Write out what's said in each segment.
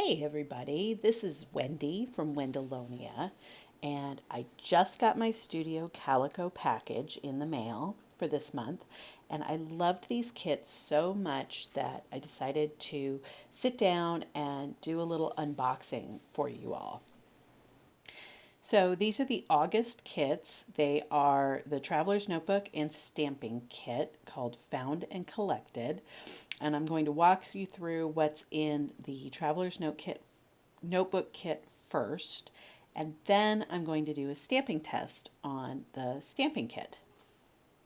Hey everybody, this is Wendy from Wendolonia, and I just got my Studio Calico package in the mail for this month, and I loved these kits so much that I decided to sit down and do a little unboxing for you all. So these are the August kits. They are the Traveler's Notebook and Stamping Kit called Found and Collected. And I'm going to walk you through what's in the Notebook Kit first. And then I'm going to do a stamping test on the stamping kit.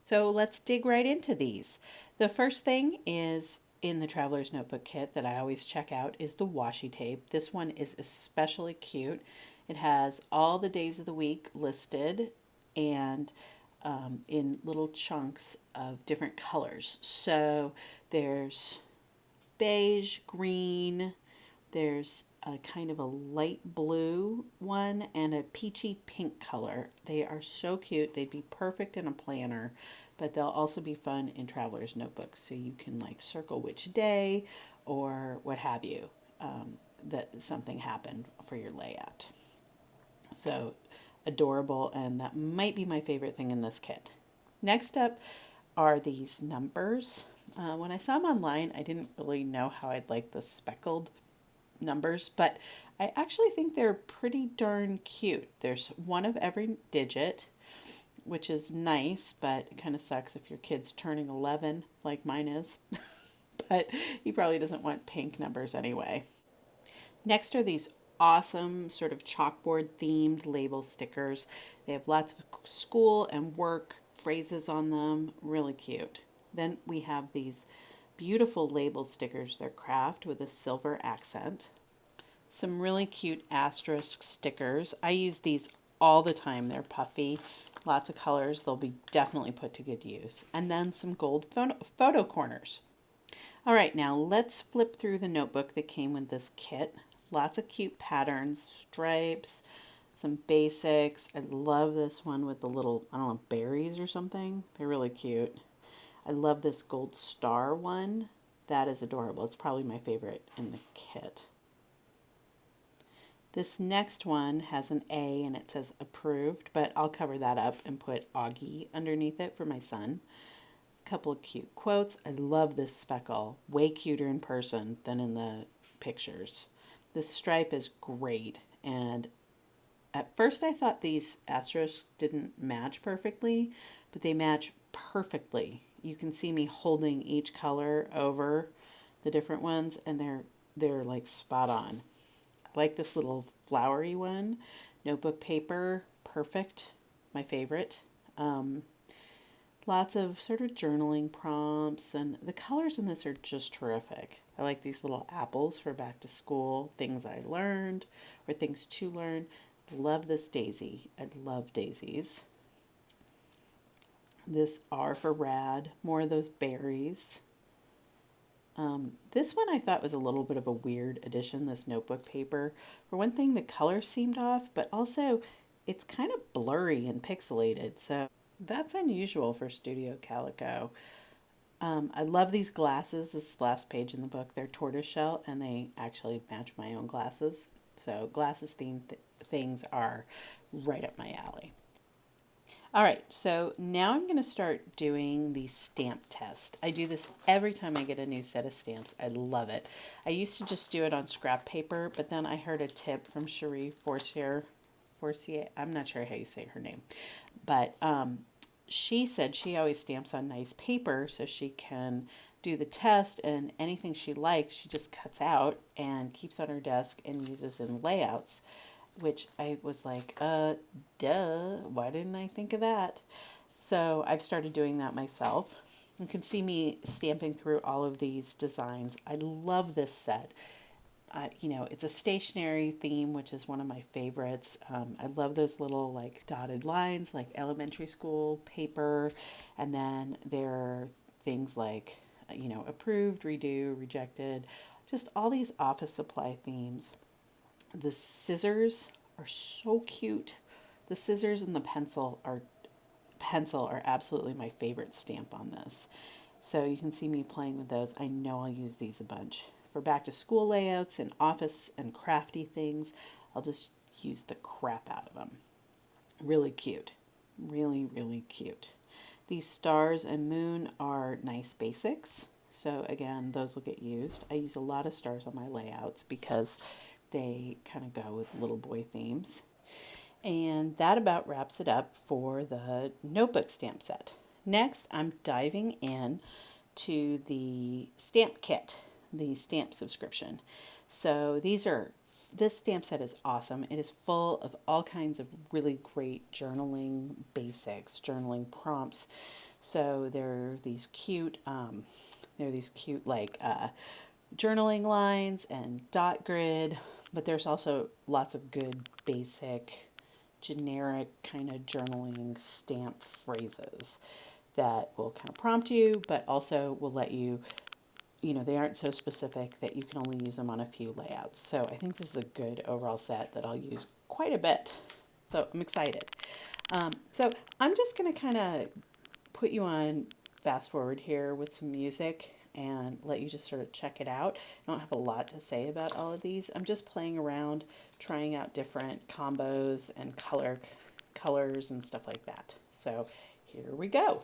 So let's dig right into these. The first thing is in the Traveler's Notebook Kit that I always check out is the washi tape. This one is especially cute. It has all the days of the week listed and in little chunks of different colors. So there's beige, green, there's a kind of a light blue one and a peachy pink color. They are so cute. They'd be perfect in a planner, but they'll also be fun in traveler's notebooks. So you can like circle which day or what have you, that something happened for your layout. So adorable, and that might be my favorite thing in this kit. Next up are these numbers. When I saw them online, I didn't really know how I'd like the speckled numbers, but I actually think they're pretty darn cute. There's one of every digit, which is nice, but it kind of sucks if your kid's turning 11 like mine is. But he probably doesn't want pink numbers anyway. Next are these awesome sort of chalkboard themed label stickers. They have lots of school and work phrases on them. Really cute. Then we have these beautiful label stickers. They're craft with a silver accent. Some really cute asterisk stickers. I use these all the time. They're puffy, lots of colors. They'll be definitely put to good use. And then some gold photo corners. All right, now let's flip through the notebook that came with this kit. Lots of cute patterns, stripes, some basics. I love this one with the little, I don't know, berries or something. They're really cute. I love this gold star one. That is adorable. It's probably my favorite in the kit. This next one has an A and it says approved, but I'll cover that up and put Augie underneath it for my son. A couple of cute quotes. I love this speckle. Way cuter in person than in the pictures. This stripe is great, and at first I thought these asterisks didn't match perfectly, but they match perfectly. You can see me holding each color over the different ones, and they're like spot on. I like this little flowery one. Notebook paper, perfect, my favorite. Lots of sort of journaling prompts, and the colors in this are just terrific. I like these little apples for back to school, things I learned or things to learn. Love this daisy. I love daisies. This R for rad, more of those berries. This one I thought was a little bit of a weird addition, this notebook paper. For one thing, the color seemed off, but also it's kind of blurry and pixelated, so that's unusual for Studio Calico. I love these glasses. This last page in the book, they're tortoiseshell and they actually match my own glasses. So glasses themed things are right up my alley. All right, so now I'm going to start doing the stamp test. I do this every time I get a new set of stamps. I love it. I used to just do it on scrap paper, but then I heard a tip from Cherie Forcier. I'm not sure how you say her name, but she said she always stamps on nice paper so she can do the test, and anything she likes she just cuts out and keeps on her desk and uses in layouts, which I was like, duh, why didn't I think of that? So I've started doing that myself. You can see me stamping through all of these designs. I love this set. It's a stationary theme, which is one of my favorites. I love those little like dotted lines, like elementary school paper. And then there are things like, approved, redo, rejected, just all these office supply themes. The scissors are so cute. The scissors and the pencil are absolutely my favorite stamp on this. So you can see me playing with those. I know I'll use these a bunch. for back to school layouts and office and crafty things, I'll just use the crap out of them. Really cute. Really, really cute. These stars and moon are nice basics. So again, those will get used. I use a lot of stars on my layouts because they kind of go with little boy themes. And that about wraps it up for the notebook stamp set. Next, I'm diving in to the stamp kit, the stamp subscription. So this stamp set is awesome. It is full of all kinds of really great journaling basics, journaling prompts. So there are these cute, journaling lines and dot grid, but there's also lots of good basic generic kind of journaling stamp phrases that will kind of prompt you, but also will let you, they aren't so specific that you can only use them on a few layouts. So I think this is a good overall set that I'll use quite a bit. So I'm excited. So I'm just going to kind of put you on fast forward here with some music and let you just sort of check it out. I don't have a lot to say about all of these. I'm just playing around, trying out different combos and colors and stuff like that. So here we go.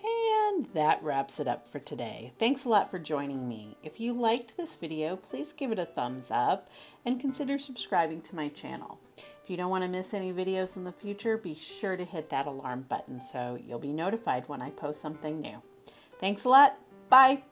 And that wraps it up for today. Thanks a lot for joining me. If you liked this video, please give it a thumbs up and consider subscribing to my channel. If you don't want to miss any videos in the future, be sure to hit that alarm button so you'll be notified when I post something new. Thanks a lot. Bye.